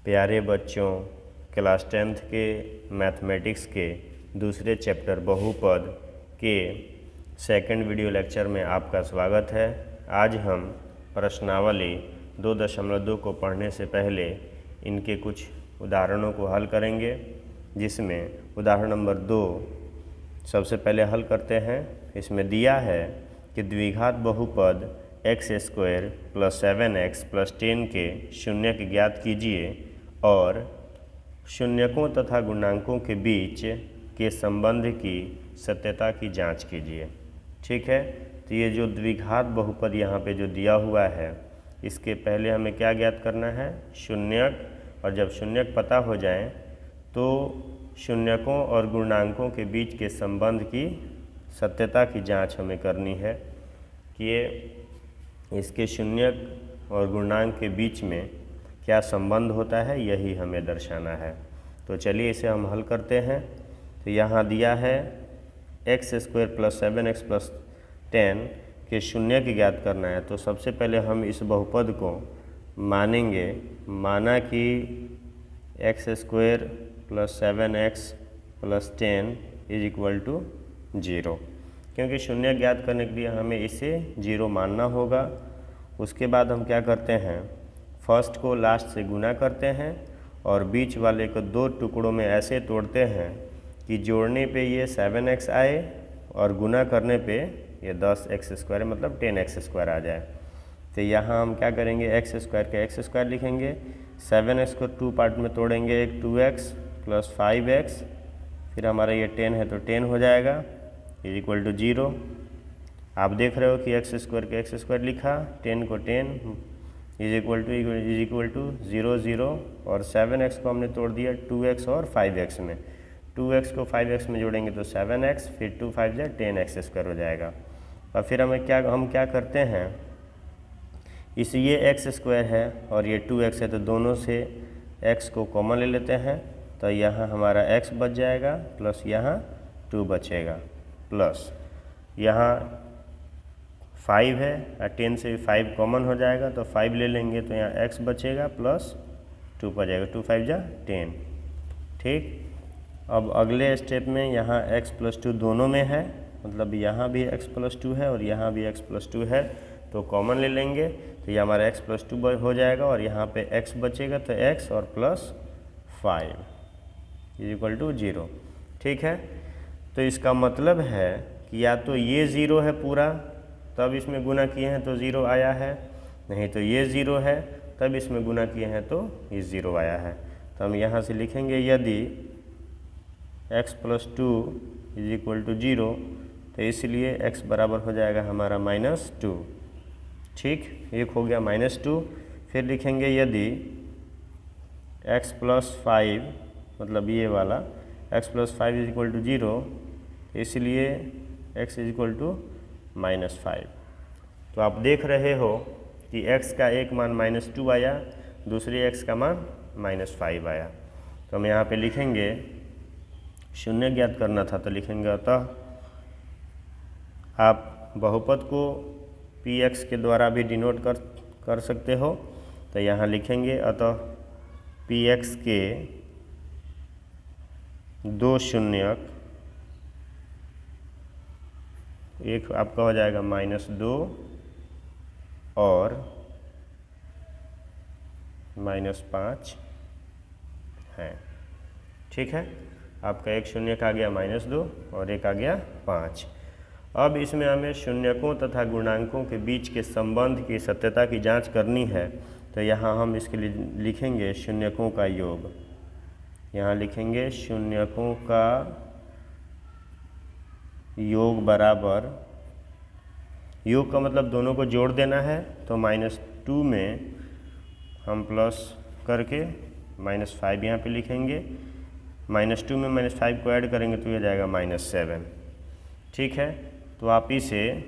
प्यारे बच्चों, class 10th के मैथमेटिक्स के दूसरे चैप्टर बहुपद के सेकंड वीडियो लेक्चर में आपका स्वागत है। आज हम प्रश्नावली 2.2 को पढ़ने से पहले इनके कुछ उदाहरणों को हल करेंगे, जिसमें उदाहरण नंबर 2 सबसे पहले हल करते हैं। इसमें दिया है कि द्विघात बहुपद x² + 7x + 10 के शून्यक ज्ञात कीजिए और शून्यकों तथा गुणांकों के बीच के संबंध की सत्यता की जांच कीजिए। ठीक है, तो ये जो द्विघात बहुपद यहाँ पे जो दिया हुआ है, इसके पहले हमें क्या ज्ञात करना है? शून्यक। और जब शून्यक पता हो जाए तो शून्यकों और गुणांकों के बीच के संबंध की सत्यता की जांच हमें करनी है कि ये इसके शून्यक और गुणांक के बीच में क्या संबंध होता है, यही हमें दर्शाना है। तो चलिए इसे हम हल करते हैं। तो यहाँ दिया है x² + 7x + 10 के शून्यक ज्ञात करना है। तो सबसे पहले हम इस बहुपद को मानेंगे, माना कि x² + 7x + 10 = 0, क्योंकि शून्य ज्ञात करने के लिए हमें इसे 0 मानना होगा। उसके बाद हम क्या करते हैं, फर्स्ट को लास्ट से गुना करते हैं और बीच वाले को 2 टुकड़ों में ऐसे तोड़ते हैं कि जोड़ने पे ये 7x आए और गुना करने पे ये 10x² मतलब 10x² आ जाए। तो यहाँ हम क्या करेंगे, x² का x² लिखेंगे, 7x को 2 पार्ट में तोड़ेंगे, एक 2x + 5x, फिर हमारा ये 10 है तो 10 हो जाएगा = 0। आप देख रहे हो कि x² का x² लिखा, 10 को 10 = 0 0 और 7x को हमने तोड़ दिया 2x और 5x में। 2x को 5x में जोड़ेंगे तो 7x, फिर 2 5 = 10x² हो जाएगा। और फिर हम क्या करते हैं, इस ये x² है और ये 2x है, तो दोनों से x को कॉमन ले लेते हैं। तो यहाँ हमारा x बच जाएगा प्लस यहाँ 2 बचेगा, प्लस यहाँ 5 है और 10 से 5 कॉमन हो जाएगा तो 5 ले लेंगे, तो यहाँ x बचेगा प्लस 2 बच जाएगा, 2 5 = 10। ठीक, अब अगले स्टेप में यहाँ x + 2 दोनों में है, मतलब यहाँ भी x + 2 है और यहाँ भी x + 2 है, तो कॉमन ले लेंगे, तो ये हमारा x + 2 हो जाएगा और यहाँ पे x बचेगा, तो x और प्लस 5 = 0। ठीक है, तो इसका मतलब है कि या तो ये 0 है पूरा, तब इसमें गुना किए हैं तो 0 आया है, नहीं तो ये 0 है तब इसमें गुना किए हैं तो ये 0 आया है। तो हम यहाँ से लिखेंगे, यदि x + 2 = 0, तो इसलिए x बराबर हो जाएगा हमारा -2। ठीक, एक हो गया -2। फिर लिखेंगे, यदि x + 5 मतलब ये वाला x + 5 = 0, इसलिए x = -5। तो आप देख रहे हो कि x का एक मान -2 आया, दूसरे x का मान -5 आया। तो हम यहाँ पे लिखेंगे, शून्य ज्ञात करना था तो लिखेंगे, अतः आप बहुपद को px के द्वारा भी डिनोट कर सकते हो। तो यहाँ लिखेंगे, अतः px के 2 शून्यक, एक आपका हो जाएगा -2 और -5 है। ठीक है, आपका एक शून्यक आ गया -2 और एक आ गया 5। अब इसमें हमें शून्यकों तथा गुणांकों के बीच के संबंध की सत्यता की जांच करनी है। तो यहाँ हम इसके लिए लिखेंगे शून्यकों का योग। यहाँ लिखेंगे शून्यकों का योग बराबर, योग का मतलब दोनों को जोड़ देना है, तो -2 में हम प्लस करके -5 यहाँ पे लिखेंगे, -2 में -5 को ऐड करेंगे तो ये जाएगा -7। ठीक है, तो आप इसे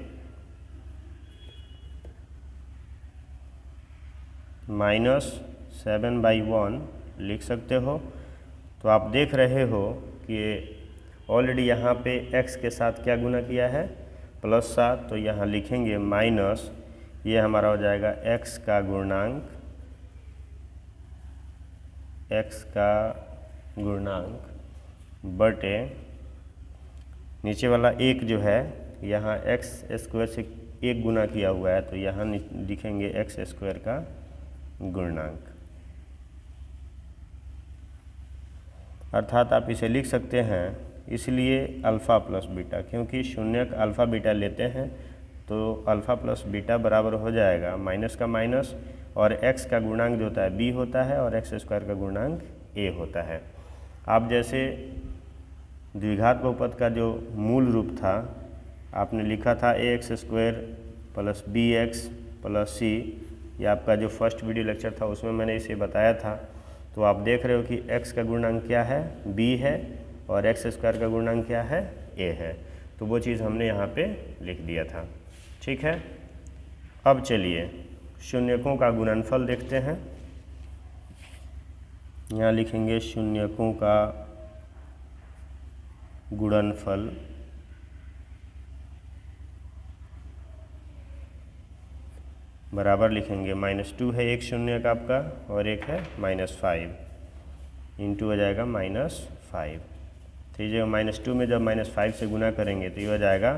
-7/1 लिख सकते हो। तो आप देख रहे हो कि ऑलरेडी यहाँ पे x के साथ क्या गुना किया है, +7, तो यहाँ लिखेंगे माइनस, ये हमारा हो जाएगा x का गुणांक एक्स का गुणांक बटे नीचे वाला एक जो है यहाँ एक्स स्क्वायर से एक गुना किया हुआ है, तो यहाँ लिखेंगे एक्स स्क्वायर का गुणांक। अर्थात आप इसे लिख सकते हैं, इसलिए अल्फ़ा प्लस बीटा, क्योंकि शून्यक अल्फ़ा बीटा लेते हैं तो अल्फ़ा प्लस बीटा बराबर हो जाएगा माइनस का माइनस, और एक्स का गुणांक जो होता है बी होता है और एक्स स्क्वायर का गुणांक ए होता है। आप जैसे द्विघात बहुपद का जो मूल रूप था आपने लिखा था A X square plus B X plus C, ये आपका जो फर्स्ट वीडियो लेक्चर था उसमें मैंने इसे बताया था। तो आप देख रहे हो कि x का गुणांक क्या है, b है, और एक्स स्क्वायर का गुणांक क्या है, a है। तो वो चीज़ हमने यहाँ पे लिख दिया था। ठीक है, अब चलिए शून्यकों का गुणनफल देखते हैं। यहाँ लिखेंगे शून्यकों का गुणनफल बराबर लिखेंगे -2 है एक शून्यक आपका और एक है -5, इंटू हो जाएगा -5। तो ये -2 में जब -5 से गुना करेंगे तो ये हो जाएगा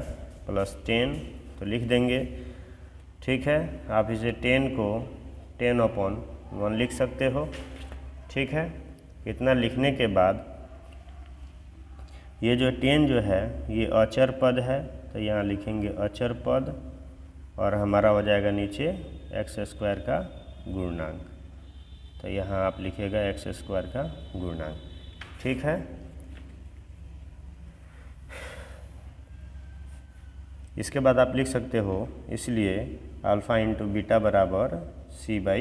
+10, तो लिख देंगे। ठीक है, आप इसे 10 को 10/1 लिख सकते हो। ठीक है, इतना लिखने के बाद ये जो 10 जो है ये अचर पद है, तो यहाँ लिखेंगे अचर पद, और हमारा हो जाएगा नीचे एक्स स्क्वायर का गुणांक, तो यहाँ आप लिखिएगा एक्स स्क्वायर का गुणांक। ठीक है, इसके बाद आप लिख सकते हो, इसलिए अल्फ़ा इंटू बीटा बराबर c/a,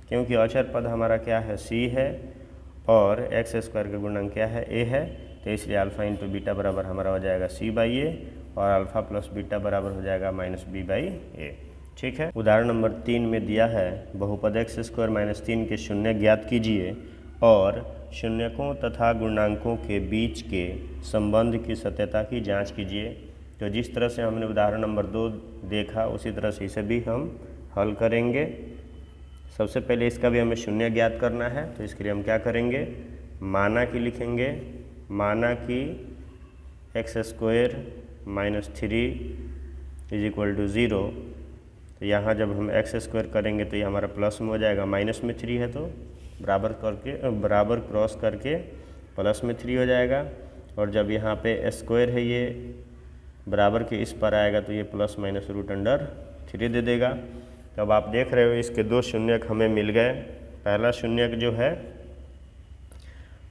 क्योंकि अचर पद हमारा क्या है, c है, और एक्स स्क्वायर का गुणांक क्या है, a है, तो इसलिए अल्फ़ा इंटू बीटा बराबर हमारा हो जाएगा c/a, और अल्फ़ा प्लस बीटा बराबर हो जाएगा -b/a। ठीक है, उदाहरण नंबर 3 में दिया है बहुपद एक्स स्क्वायर -3 के शून्य ज्ञात कीजिए और शून्यकों तथा गुणांकों के बीच के संबंध की सत्यता की जांच कीजिए। तो जिस तरह से हमने उदाहरण नंबर 2 देखा उसी तरह से इसे भी हम हल करेंगे। सबसे पहले इसका भी हमें शून्य ज्ञात करना है, तो इसके लिए हम क्या करेंगे, माना कि लिखेंगे, माना कि एक्स स्क्वायर -3 = 0। तो यहाँ जब हम एक्स स्क्वायर करेंगे तो ये हमारा प्लस में हो जाएगा, माइनस में 3 है तो बराबर क्रॉस करके प्लस में 3 हो जाएगा, और जब यहाँ पे स्क्वायर है ये बराबर के इस पर आएगा तो ये ±√3 दे देगा। तब आप देख रहे हो इसके दो शून्यक हमें मिल गए। पहला शून्यक जो है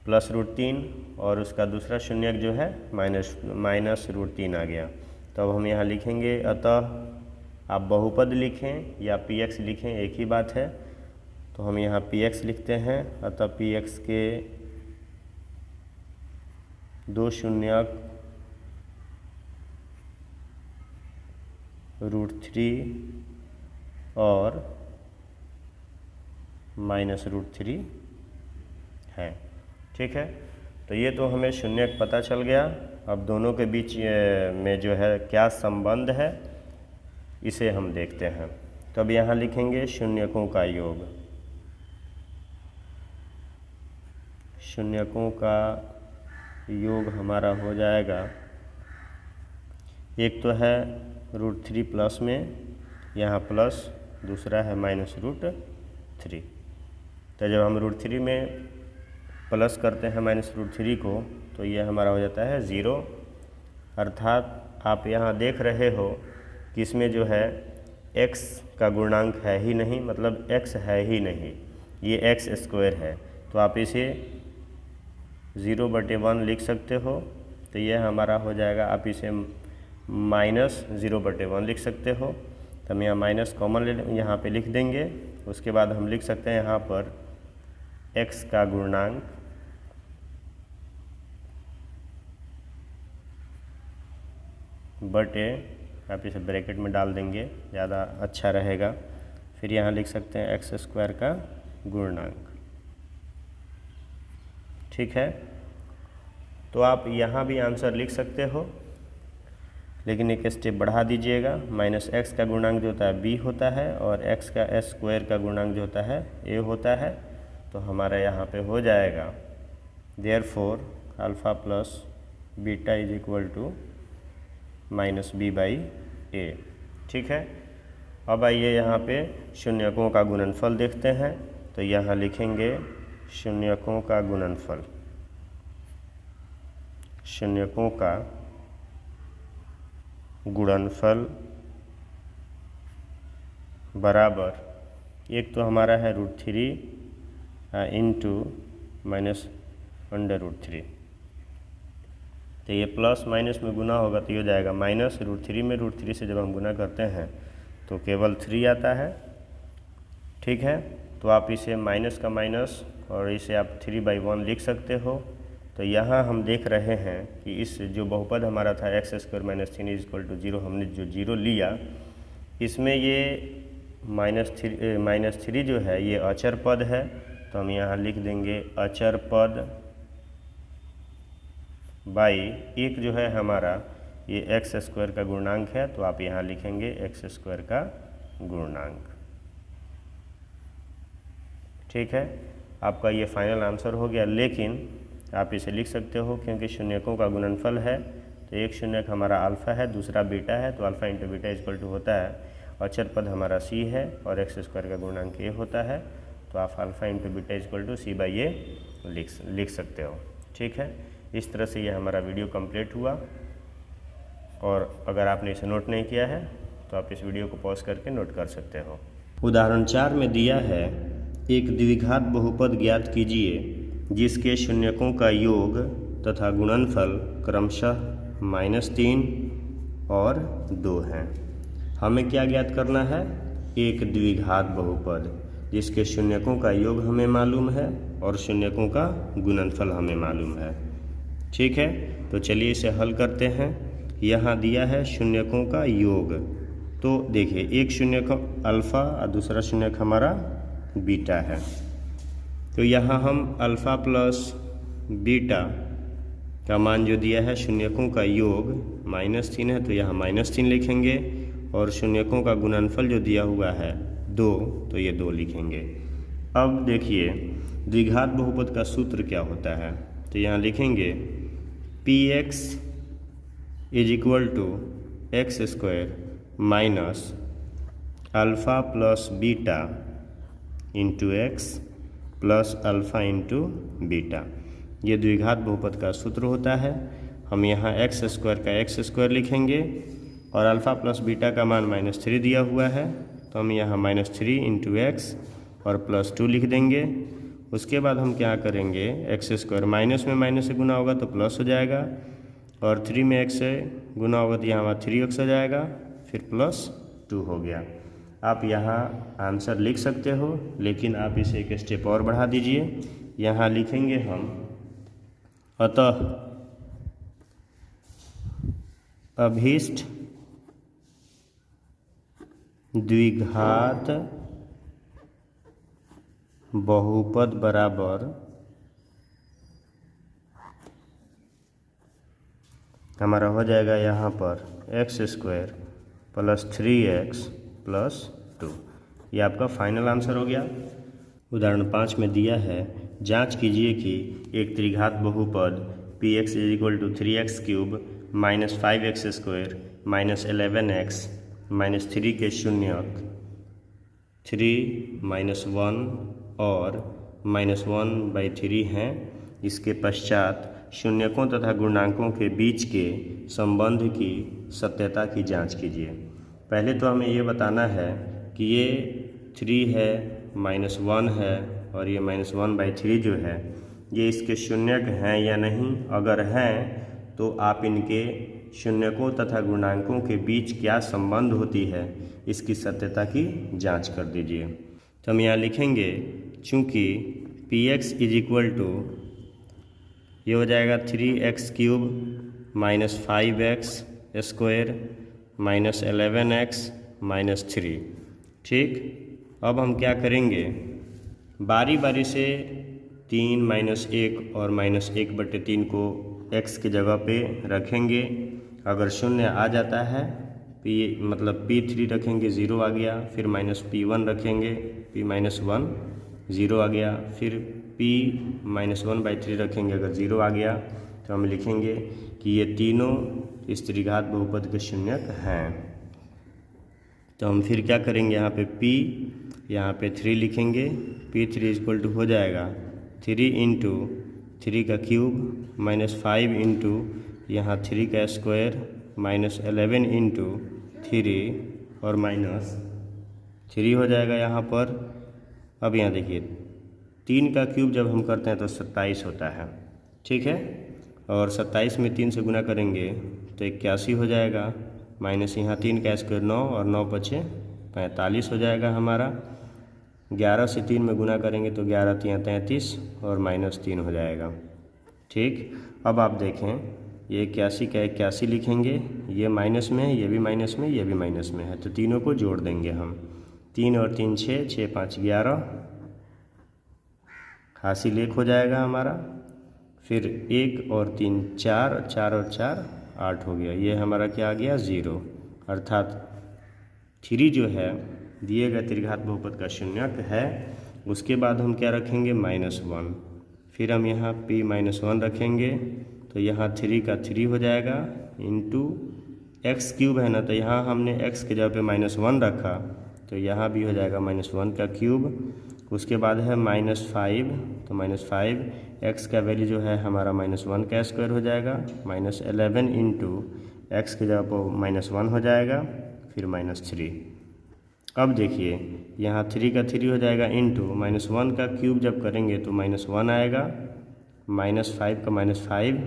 +√3 और उसका दूसरा शून्यक जो है -√3 आ गया। तो अब हम यहाँ लिखेंगे, अतः आप बहुपद लिखें या px लिखें एक ही बात है, तो हम यहाँ px लिखते हैं। अतः px के दो शून्यक √3 और -√3 है। ठीक है, तो ये तो हमें शून्यक पता चल गया। अब दोनों के बीच में जो है क्या संबंध है इसे हम देखते हैं। तो अब यहाँ लिखेंगे शून्यकों का योग। शून्यकों का योग हमारा हो जाएगा, एक तो है √3 प्लस में, यहाँ प्लस, दूसरा है -√3। तो जब हम √3 में प्लस करते हैं -√3 को तो ये हमारा हो जाता है 0। अर्थात आप यहाँ देख रहे हो कि इसमें जो है x का गुणांक है ही नहीं, मतलब x है ही नहीं, ये एक्स स्क्वायर है। तो आप इसे 0/1 लिख सकते हो, तो ये हमारा हो जाएगा, आप इसे -0/1 लिख सकते हो। तो हम यहाँ माइनस कॉमन यहाँ पे लिख देंगे। उसके बाद हम लिख सकते हैं यहाँ पर x का गुणांक बटे, आप इसे ब्रैकेट में डाल देंगे, ज़्यादा अच्छा रहेगा। फिर यहाँ लिख सकते हैं एक्स स्क्वायर का गुणांक। ठीक है, तो आप यहाँ भी आंसर लिख सकते हो, लेकिन एक स्टेप बढ़ा दीजिएगा। -x का गुणांक जो होता है b होता है और x का स्क्वायर का गुणांक जो होता है a होता है। तो हमारा यहाँ पे हो जाएगा therefore alpha plus beta is equal to minus B by A. ठीक है, अब आइए यहाँ पे शून्यकों का गुणनफल देखते हैं। तो यहाँ लिखेंगे शून्यकों का गुणनफल, शून्यकों का गुणनफल बराबर, एक तो हमारा है √3 इंटू माइनस √3। तो ये प्लस माइनस में गुना होगा तो ये हो जाएगा माइनस √3 में √3 से जब हम गुना करते हैं तो केवल 3 आता है। ठीक है, तो आप इसे माइनस का माइनस और इसे आप 3/1 लिख सकते हो। तो यहाँ हम देख रहे हैं कि इस जो बहुपद हमारा था x² - 3 = 0, हमने जो 0 लिया इसमें ये -3 जो है ये अचर पद है। तो हम यहाँ लिख देंगे अचर पद बाई एक जो है हमारा ये x² का गुणांक है, तो आप यहाँ लिखेंगे x² का गुणांक। ठीक है, आपका ये फाइनल आंसर हो गया। लेकिन आप इसे लिख सकते हो क्योंकि शून्यकों का गुणनफल है तो एक शून्यक हमारा अल्फ़ा है, दूसरा बीटा है, तो alpha into beta equal to होता है अचर पद हमारा c है और x² का गुणांक a होता है। तो आप alpha into beta equal to c/a लिख सकते हो। ठीक है, इस तरह से ये हमारा वीडियो कंप्लीट हुआ। और अगर आपने इसे नोट नहीं किया है तो आप इस वीडियो को पॉज करके नोट कर सकते हो। उदाहरण 4 में दिया है एक द्विघात बहुपद ज्ञात कीजिए जिसके शून्यकों का योग तथा गुणनफल क्रमशः -3 और 2 हैं। हमें क्या ज्ञात करना है? एक द्विघात बहुपद जिसके शून्यकों का योग हमें मालूम है और शून्यकों का गुणनफल हमें मालूम है। ठीक है, तो चलिए इसे हल करते हैं। यहाँ दिया है शून्यकों का योग, तो देखिए एक शून्यक अल्फ़ा और दूसरा शून्यक हमारा बीटा है। तो यहाँ हम अल्फ़ा प्लस बीटा का मान जो दिया है शून्यकों का योग -3 है, तो यहाँ -3 लिखेंगे और शून्यकों का गुणनफल जो दिया हुआ है 2, तो ये 2 लिखेंगे। अब देखिए द्विघात बहुपद का सूत्र क्या होता है, तो यहाँ लिखेंगे px = x² minus alpha plus beta into x plus alpha into beta. ये द्विघात बहुपद का सूत्र होता है। हम यहाँ x² का x² लिखेंगे और अल्फ़ा प्लस बीटा का मान -3 दिया हुआ है, तो हम यहाँ -3 इंटू x और +2 लिख देंगे। उसके बाद हम क्या करेंगे, x² माइनस में माइनस से गुना होगा तो प्लस हो जाएगा और 3 में x से गुना होगा तो यहाँ 3x हो जाएगा, फिर +2 हो गया। आप यहाँ आंसर लिख सकते हो, लेकिन आप इसे एक स्टेप और बढ़ा दीजिए। यहाँ लिखेंगे हम अतः अभीष्ट द्विघात बहुपद बराबर हमारा हो जाएगा यहाँ पर x² + 3x + 2। ये आपका फाइनल आंसर हो गया। उदाहरण 5 में दिया है जांच कीजिए कि एक त्रिघात बहुपद px = 3x³ - 5x² - 11x - 3 के शून्यक 3 - 1 और -1/3 हैं। इसके पश्चात शून्यकों तथा गुणांकों के बीच के संबंध की सत्यता की जांच कीजिए। पहले तो हमें ये बताना है कि ये 3 है, -1 है और ये -1/3 जो है ये इसके शून्यक हैं या नहीं। अगर हैं तो आप इनके शून्यकों तथा गुणांकों के बीच क्या संबंध होती है इसकी सत्यता की जांच कर दीजिए। तो हम यहाँ लिखेंगे चूँकि px = ये हो जाएगा 3x³ - 5x² - 11x - 3। ठीक, अब हम क्या करेंगे, बारी बारी से 3 - 1 और -1/3 को x की जगह पे रखेंगे। अगर शून्य आ जाता है मतलब p3 रखेंगे 0 आ गया, फिर -p1 रखेंगे p-1 ज़ीरो आ गया। फिर p -1/3 रखेंगे, अगर ज़ीरो आ गया तो हम लिखेंगे कि ये तीनों इस त्रिघात बहुपद के शून्यक हैं। तो हम फिर क्या करेंगे, यहाँ पे p यहाँ पे 3 लिखेंगे। p3 = हो जाएगा 3 × 3 का क्यूब -5 इंटू यहाँ 3 का स्क्वायर -11 इंटू 3 और -3 हो जाएगा यहाँ पर। अब यहाँ देखिए 3 का क्यूब जब हम करते हैं तो 27 होता है, ठीक है। और 27 में 3 से गुना करेंगे तो 81 हो जाएगा, माइनस यहाँ 3 का स्क्वायर 9 और 9 बचे 45 हो जाएगा हमारा। 11 से 3 में गुना करेंगे तो 11 × 33 और -3 हो जाएगा, ठीक। अब आप देखें ये 81 का 81 लिखेंगे, ये माइनस में है, ये भी माइनस में, ये भी माइनस में है, तो तीनों को जोड़ देंगे हम। 3 और 3 6, 6 5 11, हासिल 1 हो जाएगा हमारा। फिर 1 और 3 4, 4 और 4 8 हो गया। ये हमारा क्या आ गया 0, अर्थात 3 जो है दिए गए त्रिघात बहुपद का शून्यक है। उसके बाद हम क्या रखेंगे -1, फिर हम यहाँ p -1 रखेंगे तो यहाँ 3 का 3 हो जाएगा इंटू x क्यूब है ना, तो यहाँ हमने x के जगह पे -1 रखा तो यहाँ भी हो जाएगा -1 का क्यूब। उसके बाद है -5, तो -5 x का वैल्यू जो है हमारा -1 का स्क्वायर हो जाएगा, -11 इंटू x के जगह पर -1 हो जाएगा, फिर -3। अब देखिए यहाँ 3 का 3 हो जाएगा इंटू -1 का क्यूब जब करेंगे तो -1 आएगा, -5 का -5,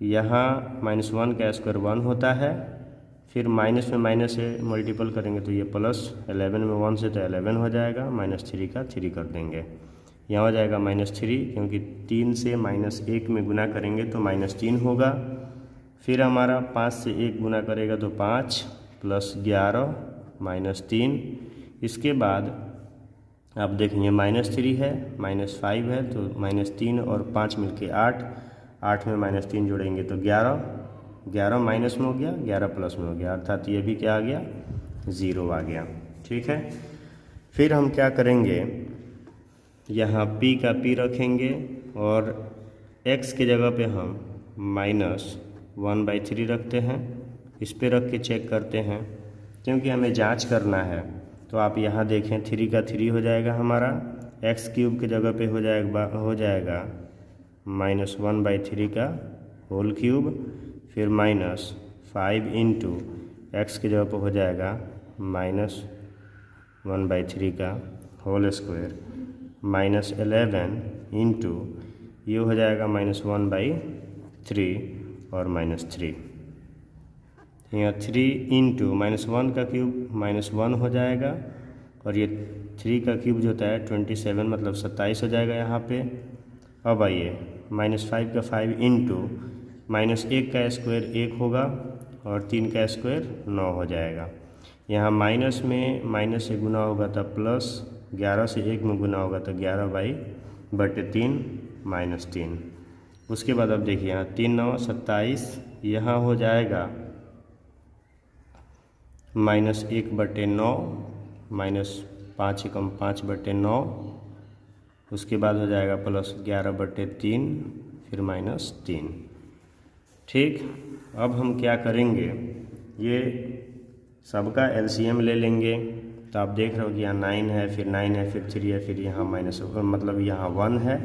यहाँ -1 का स्क्वायर 1 होता है, फिर माइनस में माइनस से मल्टीपल करेंगे तो ये +11 में 1 से तो 11 हो जाएगा, -3 का 3 कर देंगे, यहाँ हो जाएगा -3, क्योंकि 3 से -1 में गुना करेंगे तो -3 होगा। फिर हमारा 5 से 1 गुना करेगा तो 5 + 11 -3। इसके बाद आप देखेंगे -3 है, -5 है, तो -3 और 5 मिलके 8, 8 में -3 जोड़ेंगे तो 11, 11 माइनस में हो गया, 11 प्लस में हो गया, अर्थात ये भी क्या आ गया 0 आ गया, ठीक है। फिर हम क्या करेंगे, यहाँ p का p रखेंगे और x के जगह पे हम -1/3 रखते हैं। इस पे रख के चेक करते हैं क्योंकि हमें जांच करना है। तो आप यहाँ देखें 3 का 3 हो जाएगा हमारा, x क्यूब के जगह पे हो जाएगा -1/3 का होल क्यूब, फिर -5 इंटू x के जगह पे हो जाएगा -1/3 का होल स्क्वायर, -11 इंटू ये हो जाएगा -1/3 और -3। यहाँ 3 इंटू -1 का क्यूब -1 हो जाएगा, और ये 3 का क्यूब जो होता है 27 मतलब 27 हो जाएगा यहाँ पे। अब आइए -5 का 5 इंटू -1 का स्क्वायर 1 होगा और 3 का स्क्वायर 9 हो जाएगा। यहाँ माइनस में माइनस से गुना होगा तब प्लस, 11 से 1 में गुना होगा तो 11/3 -3। उसके बाद अब देखिए यहाँ 3 9 27, यहाँ हो जाएगा -1/9, -5 एकम 5/9, उसके बाद हो जाएगा +11/3, फिर -3, ठीक। अब हम क्या करेंगे, ये सबका एलसीएम ले लेंगे। तो आप देख रहे हो कि यहाँ 9 है, फिर 9 है, फिर 3 है, फिर यहाँ मतलब यहाँ 1 है,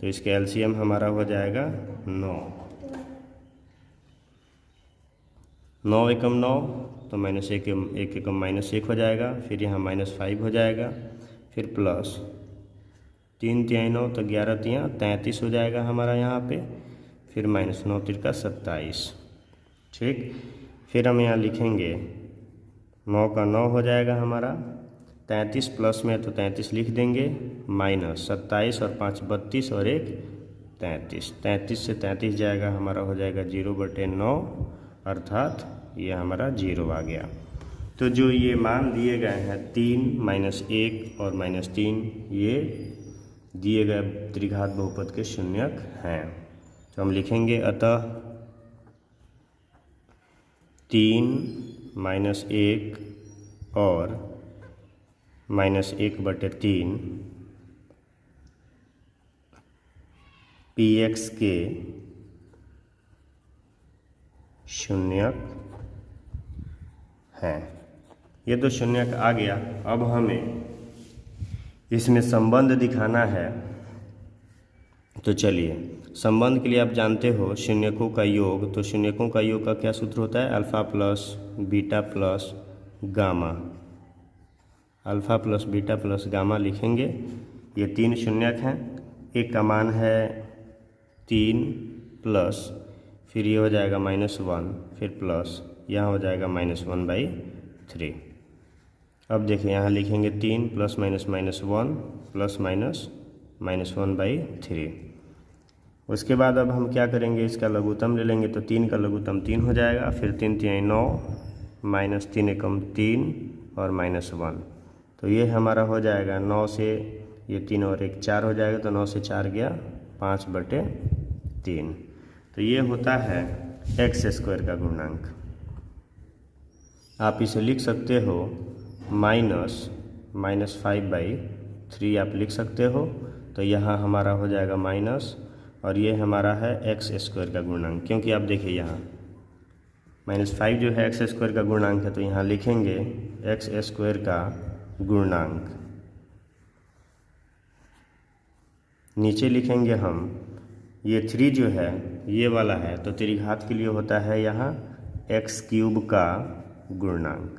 तो इसके एलसीएम हमारा हो जाएगा 9, 9 एकम 9, तो -1 एकम -1 हो जाएगा, फिर यहाँ -5 हो जाएगा, फिर प्लस 3 तिहाई 9 तो 11 तिहाई 33 हो जाएगा हमारा यहाँ पे, फिर -9 तिरका 27, ठीक। फिर हम यहाँ लिखेंगे 9 का 9 हो जाएगा हमारा, 33 प्लस में तो 33 लिख देंगे, -27 और 5 32 और 1 33, 33 से 33 जाएगा हमारा हो जाएगा 0/9, अर्थात ये हमारा 0 आ गया। तो जो ये मान दिए गए हैं 3 -1 और -3, ये दिए गए त्रिघात बहुपद के शून्यक हैं। तो हम लिखेंगे अतः 3 -1 और -1/3 px के शून्यक हैं। ये तो शून्यक आ गया। अब हमें इसमें संबंध दिखाना है। तो चलिए, संबंध के लिए आप जानते हो शून्यकों का योग। तो शून्यकों का योग का क्या सूत्र होता है? Alpha plus beta plus gamma. Alpha plus beta plus gamma लिखेंगे। ये 3 शून्यक हैं। एक का मान है 3 प्लस, फिर ये हो जाएगा -1, फिर प्लस, यहाँ हो जाएगा -1/3। अब देखिए यहाँ लिखेंगे 3 प्लस माइनस -1 प्लस माइनस -1/3। उसके बाद अब हम क्या करेंगे, इसका लघुत्तम ले लेंगे। तो 3 का लघुत्तम 3 हो जाएगा, फिर 3 3 9, -3 एकम 3 और -1। तो ये हमारा हो जाएगा 9 से ये 3 और 1 4 हो जाएगा। तो 9 से 4 गया 5/3। तो ये होता है x² का गुणांक। आप इसे लिख सकते हो -5/3 आप लिख सकते हो। तो यहाँ हमारा हो जाएगा माइनस, और ये हमारा है x² का गुणांक। क्योंकि आप देखिए यहाँ -5 जो है x² का गुणांक है, तो यहाँ लिखेंगे x² का गुणांक। नीचे लिखेंगे हम ये 3 जो है ये वाला है, तो त्रिघात के लिए होता है यहाँ x³ का गुणांक।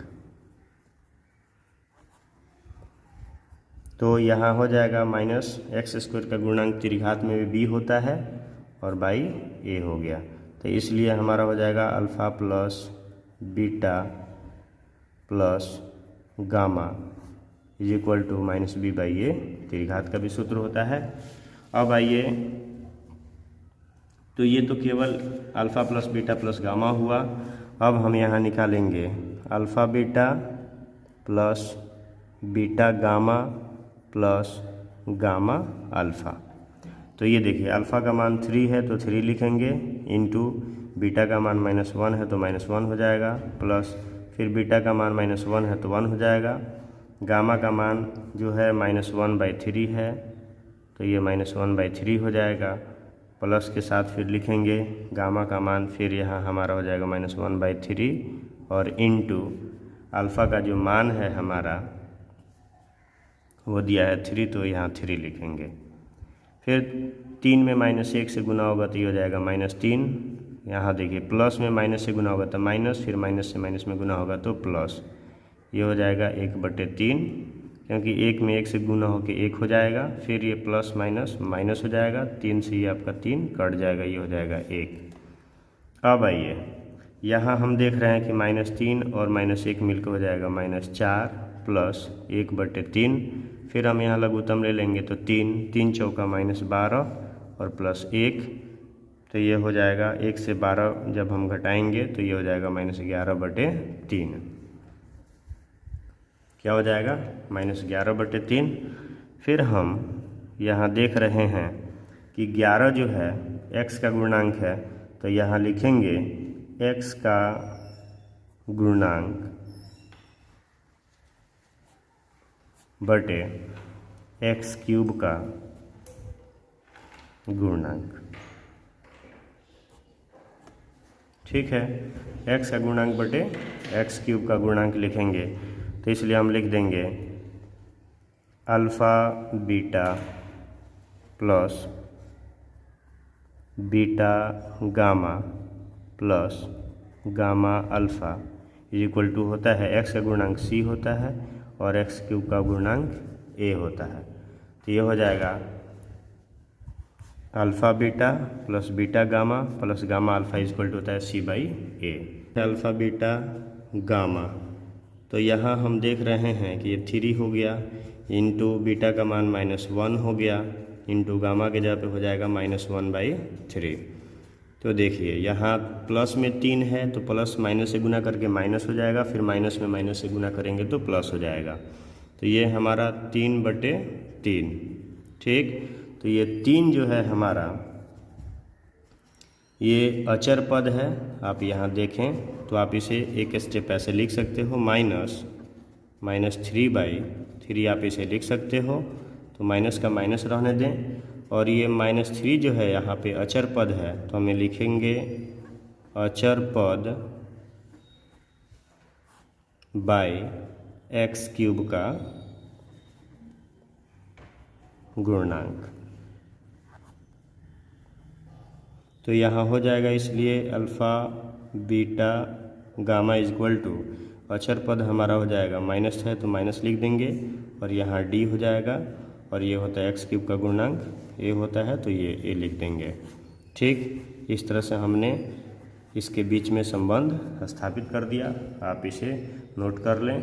तो यहाँ हो जाएगा -x² का गुणांक त्रिघात में भी b होता है और बाई a हो गया। तो इसलिए हमारा हो जाएगा alpha plus beta plus gamma equal to -b/a। त्रिघात का भी सूत्र होता है। अब आइए, तो ये तो केवल alpha plus beta plus gamma हुआ। अब हम यहाँ निकालेंगे alpha beta plus beta gamma plus gamma alpha. तो ये देखिए अल्फ़ा का मान 3 है तो 3 लिखेंगे, इंटू बीटा का मान -1 है तो -1 हो जाएगा, प्लस फिर बीटा का मान -1 है तो 1 हो जाएगा। गामा का मान जो है -1/3 है, तो ये -1/3 हो जाएगा। प्लस के साथ फिर लिखेंगे गामा का मान, फिर यहाँ हमारा हो जाएगा -1/3 और इंटू अल्फ़ा का जो मान है हमारा वो दिया है 3, तो यहाँ 3 लिखेंगे। फिर 3 में -1 से गुना होगा तो ये हो जाएगा -3। यहाँ देखिए प्लस में माइनस से गुना होगा तो माइनस, फिर माइनस से माइनस में गुना होगा तो प्लस। ये हो जाएगा 1/3, क्योंकि 1 में 1 से गुना होकर 1 हो जाएगा। फिर ये प्लस माइनस माइनस हो जाएगा, 3 से ये आपका 3 कट जाएगा, ये हो जाएगा 1। अब आइए यहाँ हम देख रहे हैं कि -3 और -1 मिलकर हो जाएगा -4 प्लस 1/3। फिर हम यहाँ लघुत्तम ले लेंगे तो 3 3 चौका -12 और प्लस 1, तो ये हो जाएगा 1 से 12 जब हम घटाएंगे तो ये हो जाएगा -11/3। क्या हो जाएगा? -11/3। फिर हम यहाँ देख रहे हैं कि 11 जो है x का गुणांक है, तो यहाँ लिखेंगे x का गुणांक बटे x³ का गुणांक। ठीक है, x का गुणांक बटे x³ का गुणांक लिखेंगे, तो इसलिए हम लिख देंगे alpha beta plus beta gamma plus gamma alpha equal to होता है x का गुणांक c होता है और x³ का गुणांक a होता है। तो ये हो जाएगा alpha beta plus beta gamma plus gamma alpha equal to होता है c/a। अल्फ़ा बीटा गामा, तो यहाँ हम देख रहे हैं कि ये 3 हो गया, इंटू बीटा का मान -1 हो गया, इंटू गामा के जगह पे हो जाएगा -1/3। तो देखिए यहाँ प्लस में 3 है तो प्लस माइनस से गुना करके माइनस हो जाएगा, फिर माइनस में माइनस से गुना करेंगे तो प्लस हो जाएगा। तो ये हमारा 3/3। ठीक, तो ये 3 जो है हमारा ये अचर पद है। आप यहाँ देखें तो आप इसे एक स्टेप ऐसे लिख सकते हो, -3/3 आप इसे लिख सकते हो। तो माइनस का माइनस रहने दें और ये -3 जो है यहाँ पे अचर पद है, तो हमें लिखेंगे अचर पद बाय x³ का गुणनांक। तो यहाँ हो जाएगा, इसलिए alpha beta gamma equal to अचर पद हमारा हो जाएगा माइनस है तो माइनस लिख देंगे, और यहाँ d हो जाएगा, और ये होता है x³ का गुणनांक, a होता है तो ये a लिख देंगे। ठीक, इस तरह से हमने इसके बीच में संबंध स्थापित कर दिया। आप इसे नोट कर लें।